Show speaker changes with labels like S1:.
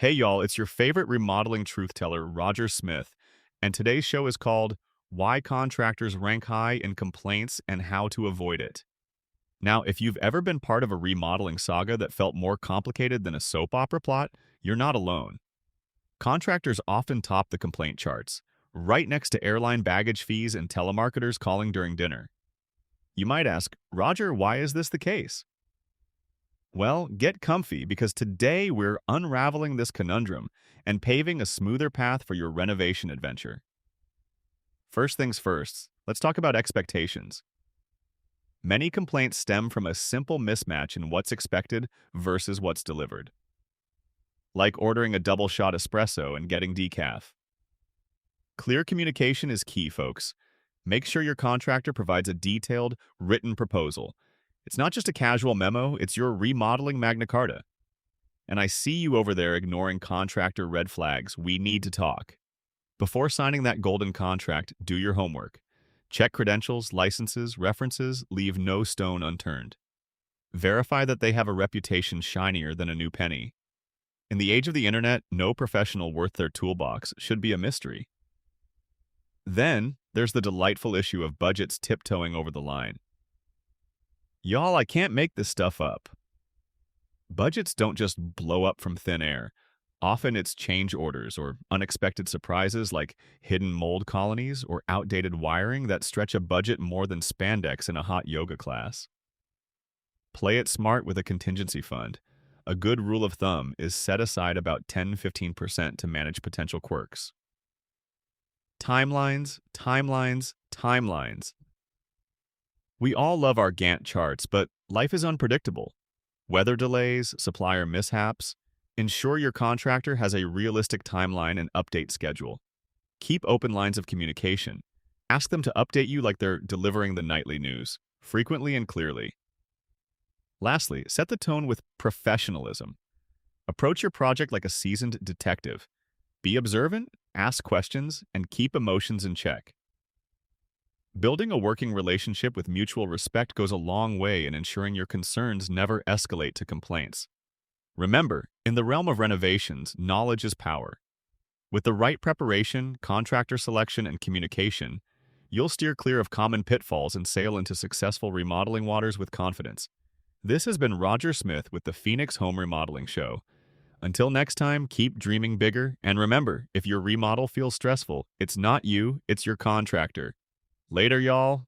S1: Hey y'all, it's your favorite remodeling truth teller, Roger Smith, and today's show is called Why Contractors Rank High in Complaints and How to Avoid It. Now, if you've ever been part of a remodeling saga that felt more complicated than a soap opera plot, you're not alone. Contractors often top the complaint charts, right next to airline baggage fees and telemarketers calling during dinner. You might ask, Roger, why is this the case? Well, get comfy because today we're unraveling this conundrum and paving a smoother path for your renovation adventure. First things first, let's talk about expectations. Many complaints stem from a simple mismatch in what's expected versus what's delivered. Like ordering a double shot espresso and getting decaf. Clear communication is key, folks. Make sure your contractor provides a detailed, written proposal. It's not just a casual memo, it's your remodeling Magna Carta. And I see you over there ignoring contractor red flags. We need to talk. Before signing that golden contract, do your homework. Check credentials, licenses, references, leave no stone unturned. Verify that they have a reputation shinier than a new penny. In the age of the internet, no professional worth their toolbox should be a mystery. Then, there's the delightful issue of budgets tiptoeing over the line. Y'all, I can't make this stuff up. Budgets don't just blow up from thin air. Often it's change orders or unexpected surprises like hidden mold colonies or outdated wiring that stretch a budget more than spandex in a hot yoga class. Play it smart with a contingency fund. A good rule of thumb is set aside about 10-15% to manage potential quirks. Timelines, timelines, timelines. We all love our Gantt charts, but life is unpredictable. Weather delays, supplier mishaps. Ensure your contractor has a realistic timeline and update schedule. Keep open lines of communication. Ask them to update you like they're delivering the nightly news, frequently and clearly. Lastly, set the tone with professionalism. Approach your project like a seasoned detective. Be observant, ask questions, and keep emotions in check. Building a working relationship with mutual respect goes a long way in ensuring your concerns never escalate to complaints. Remember, in the realm of renovations, knowledge is power. With the right preparation, contractor selection, and communication, you'll steer clear of common pitfalls and sail into successful remodeling waters with confidence. This has been Roger Smith with the Phoenix Home Remodeling Show. Until next time, keep dreaming bigger, and remember, if your remodel feels stressful, it's not you, it's your contractor. Later, y'all.